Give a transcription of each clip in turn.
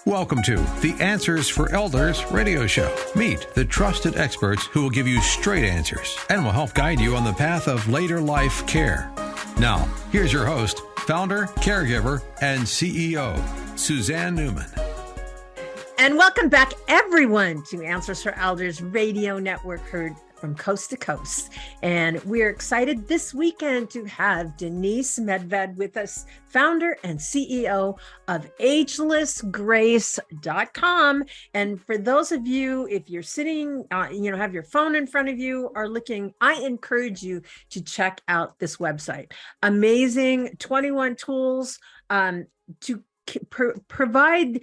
Welcome to the Answers for Elders radio show. Meet the trusted experts who will give you straight answers and will help guide you on the path of later life care. Now, here's your host, founder, caregiver, and CEO, Suzanne Newman. And welcome back, everyone, to Answers for Elders radio network, heard from coast to coast. And we're excited this weekend to have Denise Medved with us, founder and CEO of AgelessGrace.com. And for those of you, if you're sitting, have your phone in front of you or looking, I encourage you to check out this website. Amazing 21 tools to provide,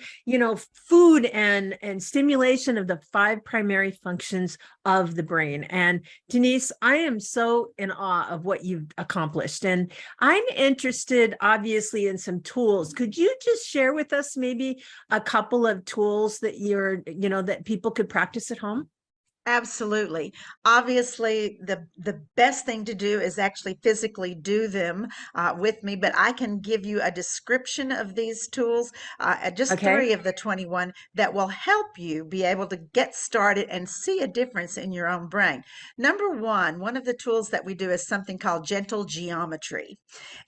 food and stimulation of the 5 primary functions of the brain. And Denise, I am so in awe of what you've accomplished. And I'm interested, obviously, in some tools. Could you just share with us maybe a couple of tools that that people could practice at home? Absolutely. Obviously, the best thing to do is actually physically do them with me, but I can give you a description of these tools, just 3 of the 21 that will help you be able to get started and see a difference in your own brain. Number one of the tools that we do is something called gentle geometry,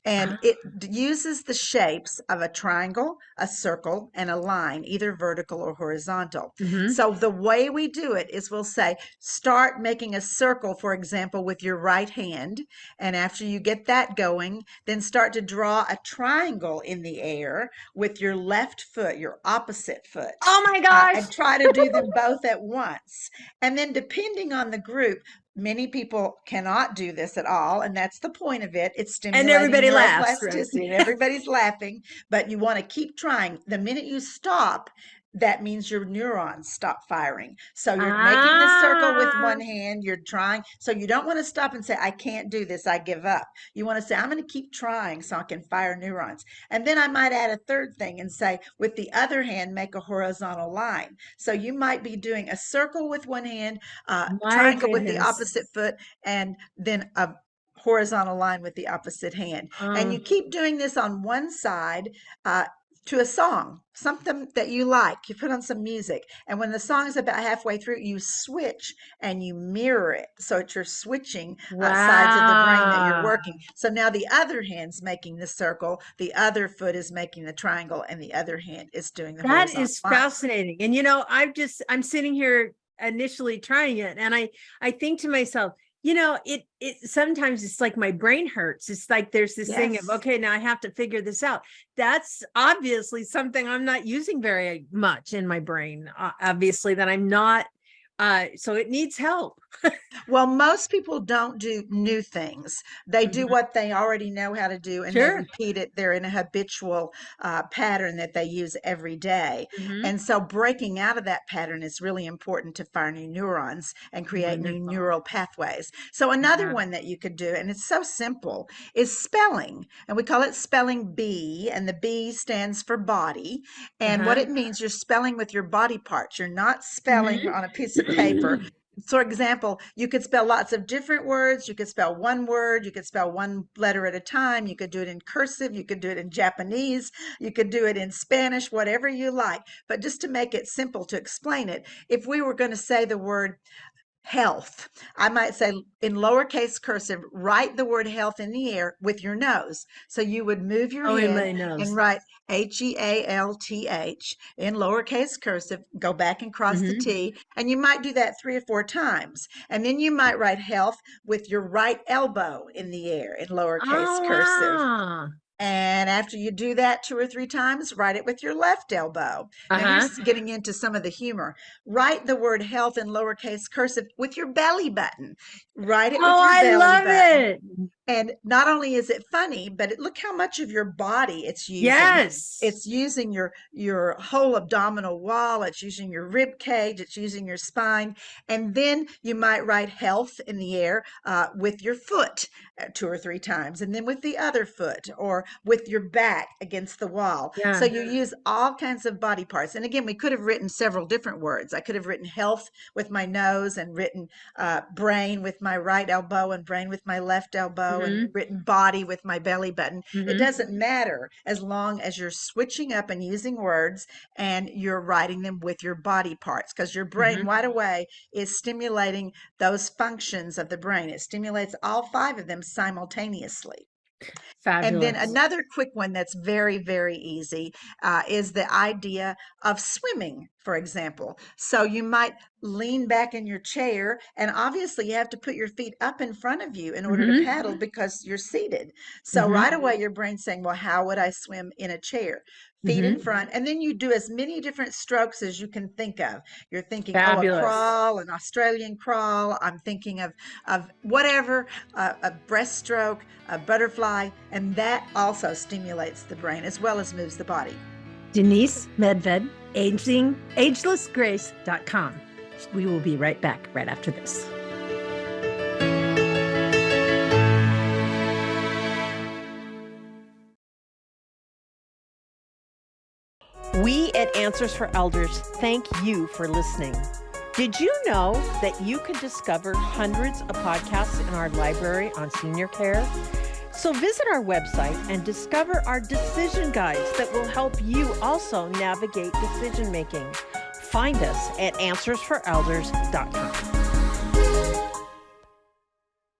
and it uses the shapes of a triangle, a circle, and a line, either vertical or horizontal. Mm-hmm. So the way we do it is we'll say, start making a circle, for example, with your right hand. And after you get that going, then start to draw a triangle in the air with your left foot, your opposite foot. Oh my gosh. And try to do them both at once. And then depending on the group, many people cannot do this at all, and that's the point of it. It's stimulating and everybody laughs, neuroplasticity, and everybody's laughing, but you want to keep trying. The minute you stop, that means your neurons stop firing. So you're making the circle with one hand, you're trying. So you don't want to stop and say, I can't do this, I give up. You want to say, I'm going to keep trying so I can fire neurons. And then I might add a third thing and say, with the other hand, make a horizontal line. So you might be doing a circle with one hand, triangle with the opposite foot, and then a horizontal line with the opposite hand. And you keep doing this on one side, to a song, something that you like. You put on some music, and when the song is about halfway through, you switch and you mirror it. So you're switching sides of the brain that you're working. So now the other hand's making the circle, the other foot is making the triangle, and the other hand is doing the horizontal line. That is fascinating. And I'm sitting here initially trying it, and I think to myself, it sometimes it's like my brain hurts. It's like there's this thing of, okay, now I have to figure this out. That's obviously something I'm not using very much in my brain, obviously, that I'm not. So it needs help. Well, most people don't do new things. They do what they already know how to do, and they repeat it. They're in a habitual pattern that they use every day. And so breaking out of that pattern is really important to fire new neurons and create new neural pathways. So another one that you could do, and it's so simple, is spelling. And we call it spelling bee, and the B stands for body. And what it means, you're spelling with your body parts. You're not spelling on a piece of paper. For example, you could spell lots of different words. You could spell one word. You could spell one letter at a time. You could do it in cursive. You could do it in Japanese. You could do it in Spanish, whatever you like. But just to make it simple to explain it, if we were going to say the word health, I might say in lowercase cursive, write the word health in the air with your nose. So you would move your hand and write HEALTH in lowercase cursive, go back and cross the T, and you might do that 3 or 4 times. And then you might write health with your right elbow in the air in lowercase cursive. And after you do that 2 or 3 times, write it with your left elbow. Now here's getting into some of the humor. Write the word health in lowercase cursive with your belly button. Write it with your belly button. It. And not only is it funny, but look how much of your body it's using. Yes. It's using your whole abdominal wall. It's using your rib cage. It's using your spine. And then you might write health in the air with your foot 2 or 3 times, and then with the other foot, or with your back against the wall. So you use all kinds of body parts. And again, we could have written several different words. I could have written health with my nose and written brain with my right elbow and brain with my left elbow. elbow and written body with my belly button. It doesn't matter as long as you're switching up and using words and you're writing them with your body parts, because your brain right away is stimulating those functions of the brain. It stimulates all 5 of them simultaneously. Fabulous. And then another quick one that's very, very easy is the idea of swimming, for example. So you might lean back in your chair, and obviously you have to put your feet up in front of you in order to paddle because you're seated. So right away your brain's saying, well, how would I swim in a chair? Feet in front, and then you do as many different strokes as you can think of. You're thinking, Fabulous. oh, a crawl, an Australian crawl. I'm thinking of whatever, a breaststroke, a butterfly, and that also stimulates the brain as well as moves the body. Denise Medved, agelessgrace.com. We will be right back right after this. We at Answers for Elders thank you for listening. Did you know that you can discover hundreds of podcasts in our library on senior care? So visit our website and discover our decision guides that will help you also navigate decision making. Find us at answersforelders.com.